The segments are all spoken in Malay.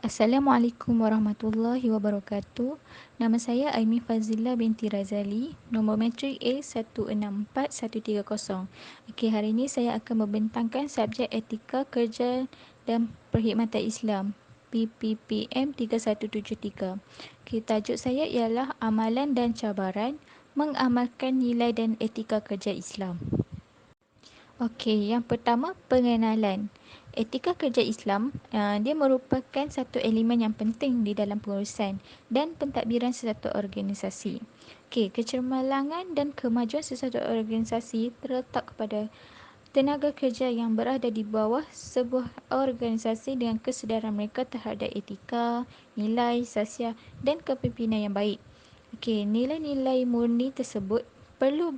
Assalamualaikum warahmatullahi wabarakatuh. Nama saya Aimi Fazila binti Razali, nombor matrik A164130. Okey, hari ini saya akan membentangkan subjek etika kerja dan perkhidmatan Islam, PPPM 3173. Okey, tajuk saya ialah amalan dan cabaran mengamalkan nilai dan etika kerja Islam. Okey, yang pertama pengenalan. Etika kerja Islam, dia merupakan satu elemen yang penting di dalam pengurusan dan pentadbiran sesuatu organisasi. Okey, kecemerlangan dan kemajuan sesuatu organisasi terletak kepada tenaga kerja yang berada di bawah sebuah organisasi dengan kesedaran mereka terhadap etika, nilai, sasiah dan kepimpinan yang baik. Okey, nilai-nilai murni tersebut perlu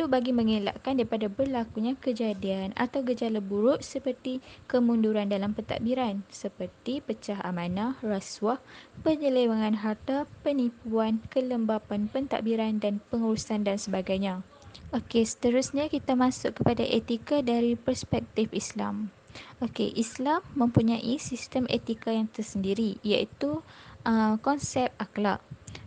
bagi mengelakkan daripada berlakunya kejadian atau gejala buruk seperti kemunduran dalam pentadbiran seperti pecah amanah, rasuah, penyelewengan harta, penipuan, kelembapan pentadbiran dan pengurusan dan sebagainya. Okey, seterusnya kita masuk kepada etika dari perspektif Islam. Okey, Islam mempunyai sistem etika yang tersendiri iaitu konsep akhlak.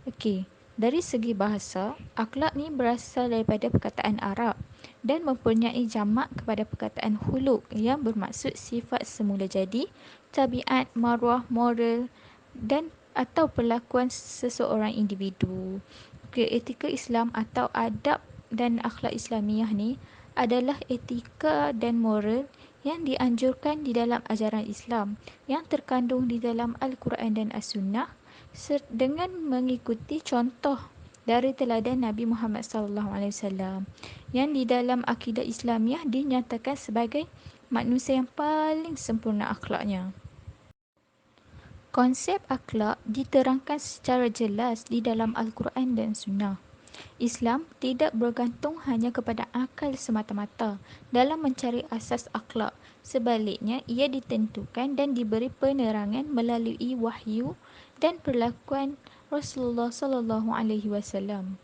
Okey, dari segi bahasa, akhlak ni berasal daripada perkataan Arab dan mempunyai jamak kepada perkataan khuluq yang bermaksud sifat semula jadi, tabiat, maruah, moral dan atau perlakuan seseorang individu. Okey, etika Islam atau adab dan akhlak Islamiah ni adalah etika dan moral yang dianjurkan di dalam ajaran Islam yang terkandung di dalam Al-Quran dan As-Sunnah dengan mengikuti contoh dari teladan Nabi Muhammad SAW yang di dalam akidah Islamiah dinyatakan sebagai manusia yang paling sempurna akhlaknya. Konsep akhlak diterangkan secara jelas di dalam Al-Quran dan Sunnah. Islam tidak bergantung hanya kepada akal semata-mata dalam mencari asas akhlak. Sebaliknya, ia ditentukan dan diberi penerangan melalui wahyu dan perlakuan Rasulullah sallallahu alaihi wasallam.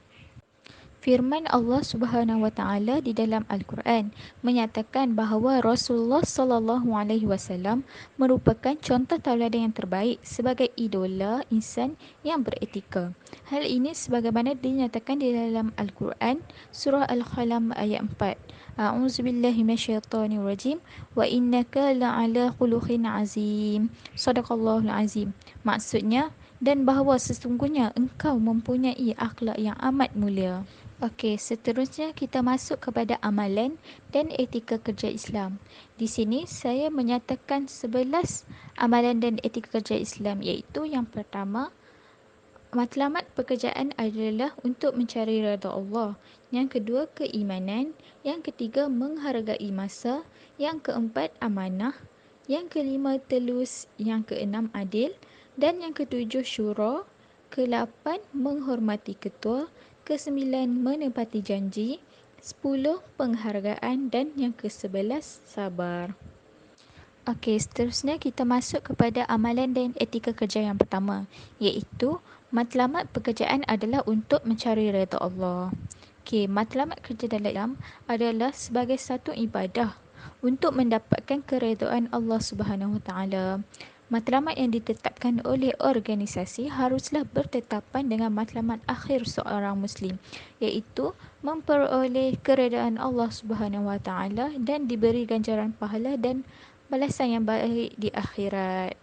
Firman Allah Subhanahu wa taala di dalam Al-Quran menyatakan bahawa Rasulullah sallallahu alaihi wasallam merupakan contoh tauladan yang terbaik sebagai idola insan yang beretika. Hal ini sebagaimana dinyatakan di dalam Al-Quran surah Al-Qalam ayat 4. A'udzubillahi minasyaitonirrajim wa innaka la'ala khuluqin azim. Sadaqallahul azim. Maksudnya dan bahawa sesungguhnya engkau mempunyai akhlak yang amat mulia. Okey, seterusnya kita masuk kepada amalan dan etika kerja Islam. Di sini saya menyatakan 11 amalan dan etika kerja Islam iaitu yang pertama, matlamat pekerjaan adalah untuk mencari redha Allah. Yang kedua, keimanan. Yang ketiga, menghargai masa. Yang keempat, amanah. Yang kelima, telus. Yang keenam, adil. Dan yang ketujuh, syura. Ke-8, menghormati ketua. Ke-9, menepati janji. 10, penghargaan. Dan yang ke-11, sabar. Okey, seterusnya kita masuk kepada amalan dan etika kerja yang pertama, iaitu matlamat pekerjaan adalah untuk mencari redha Allah. Okey, matlamat kerja dalam Islam adalah sebagai satu ibadah untuk mendapatkan keredaan Allah Subhanahu Wa Taala. Matlamat yang ditetapkan oleh organisasi haruslah bertetapan dengan matlamat akhir seorang Muslim, iaitu memperoleh keredaan Allah Subhanahu Wa Taala dan diberi ganjaran pahala dan balasan yang baik di akhirat.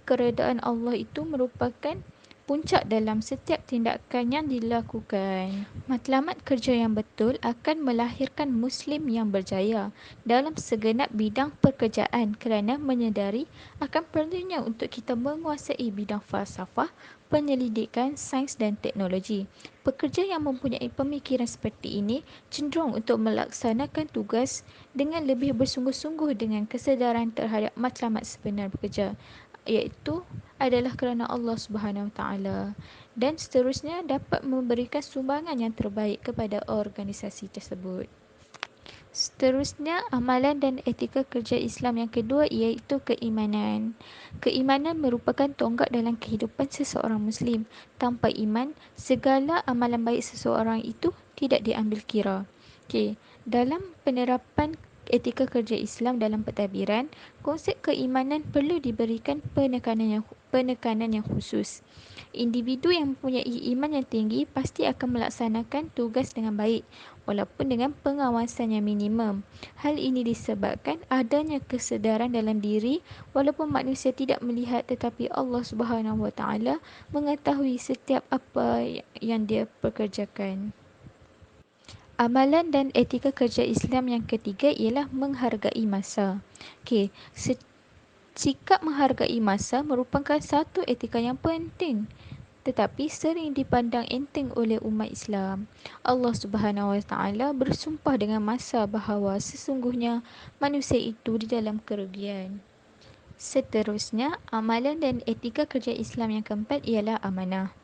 Keredaan Allah itu merupakan puncak dalam setiap tindakan yang dilakukan. Matlamat kerja yang betul akan melahirkan Muslim yang berjaya dalam segenap bidang pekerjaan kerana menyedari akan perlunya untuk kita menguasai bidang falsafah, penyelidikan, sains dan teknologi. Pekerja yang mempunyai pemikiran seperti ini cenderung untuk melaksanakan tugas dengan lebih bersungguh-sungguh dengan kesedaran terhadap matlamat sebenar pekerja, iaitu adalah kerana Allah Subhanahu Wa Taala, dan seterusnya dapat memberikan sumbangan yang terbaik kepada organisasi tersebut. Seterusnya, amalan dan etika kerja Islam yang kedua iaitu keimanan. Keimanan merupakan tonggak dalam kehidupan seseorang Muslim. Tanpa iman, segala amalan baik seseorang itu tidak diambil kira. Okey, dalam penerapan etika kerja Islam dalam pentadbiran, konsep keimanan perlu diberikan penekanan yang khusus. Individu yang mempunyai iman yang tinggi pasti akan melaksanakan tugas dengan baik, walaupun dengan pengawasan yang minimum. Hal ini disebabkan adanya kesedaran dalam diri, walaupun manusia tidak melihat, tetapi Allah Subhanahu Wa Taala mengetahui setiap apa yang dia pekerjakan. Amalan dan etika kerja Islam yang ketiga ialah menghargai masa. Okey, sikap menghargai masa merupakan satu etika yang penting, tetapi sering dipandang enteng oleh umat Islam. Allah Subhanahu Wa Taala bersumpah dengan masa bahawa sesungguhnya manusia itu di dalam kerugian. Seterusnya, amalan dan etika kerja Islam yang keempat ialah amanah.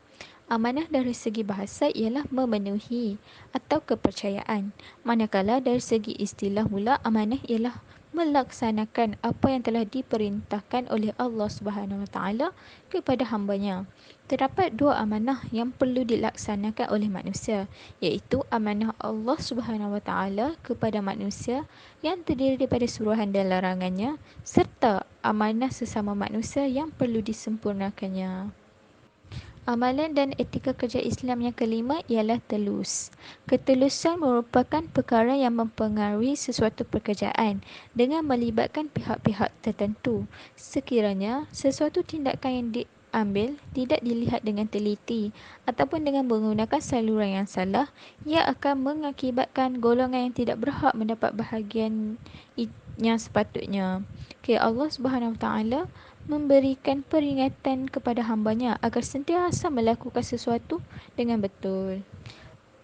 Amanah dari segi bahasa ialah memenuhi atau kepercayaan. Manakala dari segi istilah pula, amanah ialah melaksanakan apa yang telah diperintahkan oleh Allah Subhanahu Wa Taala kepada hamba-Nya. Terdapat dua amanah yang perlu dilaksanakan oleh manusia, iaitu amanah Allah Subhanahu Wa Taala kepada manusia yang terdiri daripada suruhan dan larangannya, serta amanah sesama manusia yang perlu disempurnakannya. Amalan dan etika kerja Islam yang kelima ialah telus. Ketulusan merupakan perkara yang mempengaruhi sesuatu pekerjaan dengan melibatkan pihak-pihak tertentu. Sekiranya sesuatu tindakan yang diambil tidak dilihat dengan teliti ataupun dengan menggunakan saluran yang salah, ia akan mengakibatkan golongan yang tidak berhak mendapat bahagian yang sepatutnya. Allah Subhanahu Wa Taala memberikan peringatan kepada hamba-Nya agar sentiasa melakukan sesuatu dengan betul.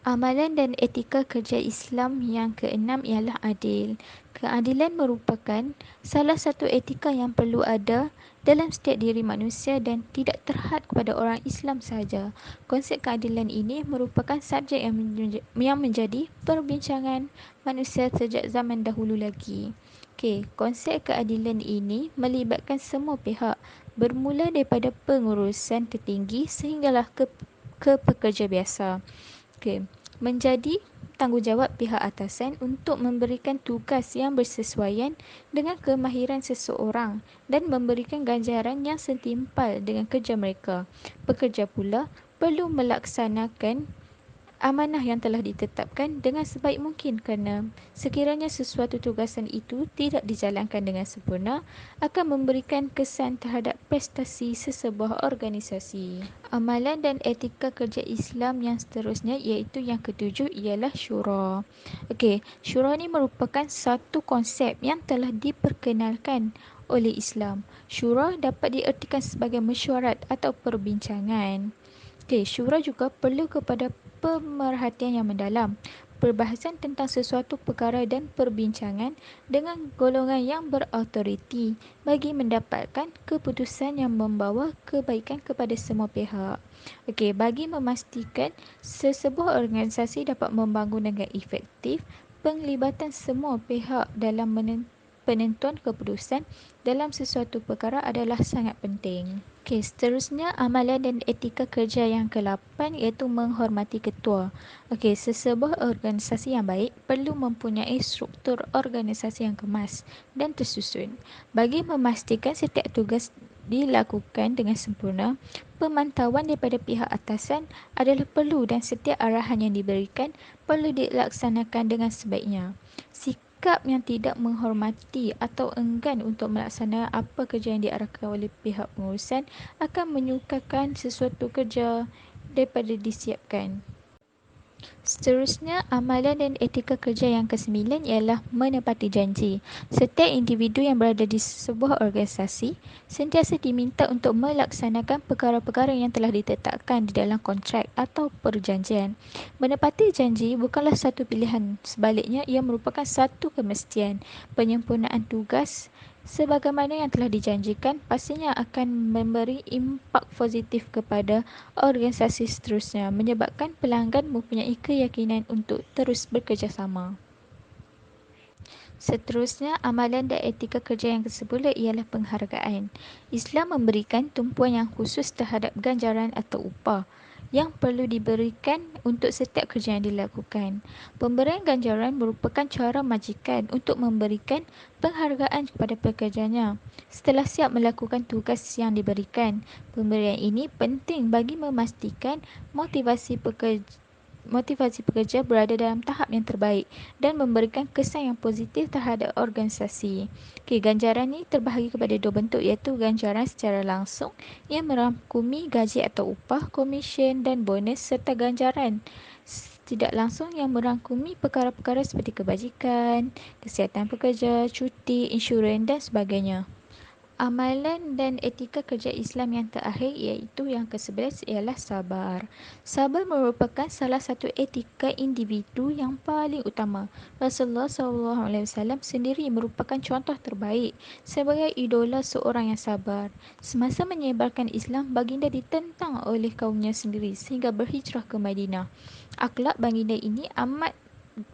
Amalan dan etika kerja Islam yang keenam ialah adil. Keadilan merupakan salah satu etika yang perlu ada dalam setiap diri manusia dan tidak terhad kepada orang Islam sahaja. Konsep keadilan ini merupakan subjek yang menjadi perbincangan manusia sejak zaman dahulu lagi. Konsep keadilan ini melibatkan semua pihak, bermula daripada pengurusan tertinggi sehinggalah ke pekerja biasa. Menjadi tanggungjawab pihak atasan untuk memberikan tugas yang bersesuaian dengan kemahiran seseorang dan memberikan ganjaran yang setimpal dengan kerja mereka. Pekerja pula perlu melaksanakan amanah yang telah ditetapkan dengan sebaik mungkin, kerana sekiranya sesuatu tugasan itu tidak dijalankan dengan sempurna akan memberikan kesan terhadap prestasi sesebuah organisasi. Amalan dan etika kerja Islam yang seterusnya iaitu yang ketujuh ialah syura. Syura ni merupakan satu konsep yang telah diperkenalkan oleh Islam. Syura dapat diertikan sebagai mesyuarat atau perbincangan. Syura juga perlu kepada pemerhatian yang mendalam, perbahasan tentang sesuatu perkara dan perbincangan dengan golongan yang berautoriti bagi mendapatkan keputusan yang membawa kebaikan kepada semua pihak. Bagi memastikan sesebuah organisasi dapat membangun dengan efektif, penglibatan semua pihak dalam penentuan keputusan dalam sesuatu perkara adalah sangat penting. Seterusnya amalan dan etika kerja yang ke-8 iaitu menghormati ketua. Sesebuah organisasi yang baik perlu mempunyai struktur organisasi yang kemas dan tersusun. Bagi memastikan setiap tugas dilakukan dengan sempurna, pemantauan daripada pihak atasan adalah perlu dan setiap arahan yang diberikan perlu dilaksanakan dengan sebaiknya. Sikap yang tidak menghormati atau enggan untuk melaksanakan apa kerja yang diarahkan oleh pihak pengurusan akan menyukarkan sesuatu kerja daripada disiapkan. Seterusnya, amalan dan etika kerja yang ke-9 ialah menepati janji. Setiap individu yang berada di sebuah organisasi sentiasa diminta untuk melaksanakan perkara-perkara yang telah ditetapkan di dalam kontrak atau perjanjian. Menepati janji bukanlah satu pilihan, sebaliknya ia merupakan satu kemestian. Penyempurnaan tugas sebagaimana yang telah dijanjikan pastinya akan memberi impak positif kepada organisasi seterusnya, menyebabkan pelanggan mempunyai keyakinan untuk terus bekerjasama. Seterusnya, amalan dan etika kerja yang ke-10 ialah penghargaan. Islam memberikan tumpuan yang khusus terhadap ganjaran atau upah yang perlu diberikan untuk setiap kerja yang dilakukan. Pemberian ganjaran merupakan cara majikan untuk memberikan penghargaan kepada pekerjanya setelah siap melakukan tugas yang diberikan. Pemberian ini penting bagi memastikan motivasi pekerja berada dalam tahap yang terbaik dan memberikan kesan yang positif terhadap organisasi. Ganjaran ini terbahagi kepada dua bentuk, iaitu ganjaran secara langsung yang merangkumi gaji atau upah, komisen dan bonus, serta ganjaran tidak langsung yang merangkumi perkara-perkara seperti kebajikan, kesihatan pekerja, cuti, insurans dan sebagainya. Amalan dan etika kerja Islam yang terakhir, iaitu yang ke-11, ialah sabar. Sabar merupakan salah satu etika individu yang paling utama. Rasulullah SAW sendiri merupakan contoh terbaik sebagai idola seorang yang sabar. Semasa menyebarkan Islam, baginda ditentang oleh kaumnya sendiri sehingga berhijrah ke Madinah. Akhlak baginda ini amat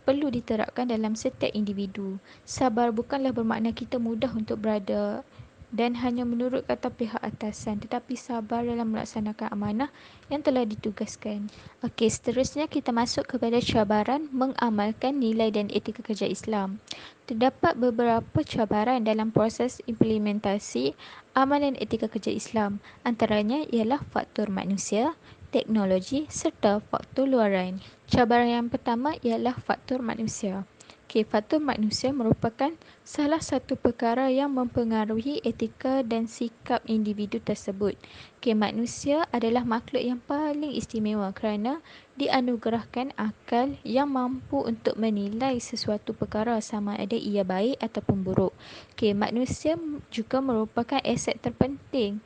perlu diterapkan dalam setiap individu. Sabar bukanlah bermakna kita mudah untuk berada dan hanya menurut kata pihak atasan, tetapi sabar dalam melaksanakan amanah yang telah ditugaskan. Okey, seterusnya kita masuk kepada cabaran mengamalkan nilai dan etika kerja Islam. Terdapat beberapa cabaran dalam proses implementasi amalan etika kerja Islam. Antaranya ialah faktor manusia, teknologi serta faktor luaran. Cabaran yang pertama ialah faktor manusia. Faktor manusia merupakan salah satu perkara yang mempengaruhi etika dan sikap individu tersebut. Manusia adalah makhluk yang paling istimewa kerana dianugerahkan akal yang mampu untuk menilai sesuatu perkara sama ada ia baik ataupun buruk. Manusia juga merupakan aset terpenting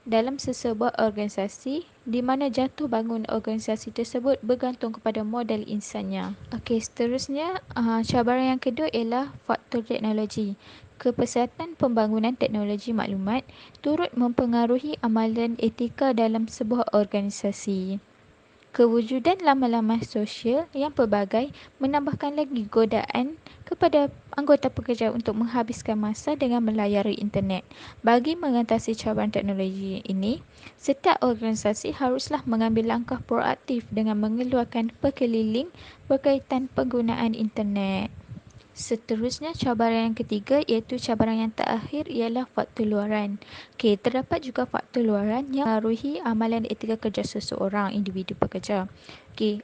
dalam sesebuah organisasi, di mana jatuh bangun organisasi tersebut bergantung kepada modal insannya. Seterusnya, cabaran yang kedua ialah faktor teknologi. Kepesatan pembangunan teknologi maklumat turut mempengaruhi amalan etika dalam sebuah organisasi. Kewujudan laman-laman sosial yang pelbagai menambahkan lagi godaan kepada anggota pekerja untuk menghabiskan masa dengan melayari internet. Bagi mengatasi cabaran teknologi ini, setiap organisasi haruslah mengambil langkah proaktif dengan mengeluarkan perkeliling berkaitan penggunaan internet. Seterusnya, cabaran yang ketiga iaitu cabaran yang terakhir ialah faktor luaran. Terdapat juga faktor luaran yang mengaruhi amalan etika kerja seseorang individu pekerja.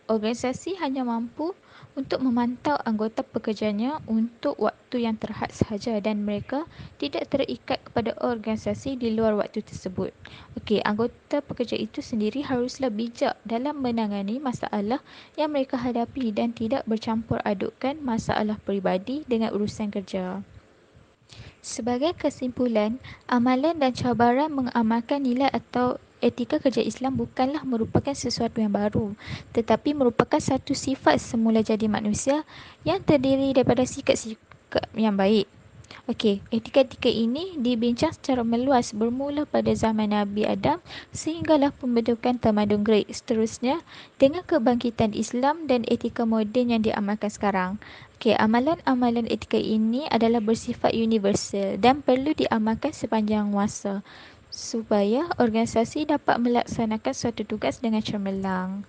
Organisasi hanya mampu untuk memantau anggota pekerjanya untuk waktu yang terhad sahaja dan mereka tidak terikat kepada organisasi di luar waktu tersebut. Anggota pekerja itu sendiri haruslah bijak dalam menangani masalah yang mereka hadapi dan tidak bercampur adukkan masalah peribadi dengan urusan kerja. Sebagai kesimpulan, amalan dan cabaran mengamalkan nilai atau etika kerja Islam bukanlah merupakan sesuatu yang baru, tetapi merupakan satu sifat semula jadi manusia yang terdiri daripada sikap-sikap yang baik. Etika-etika ini dibincang secara meluas bermula pada zaman Nabi Adam sehinggalah pembentukan tamadun Greek. Seterusnya, dengan kebangkitan Islam dan etika moden yang diamalkan sekarang. Amalan-amalan etika ini adalah bersifat universal dan perlu diamalkan sepanjang masa supaya organisasi dapat melaksanakan suatu tugas dengan cemerlang.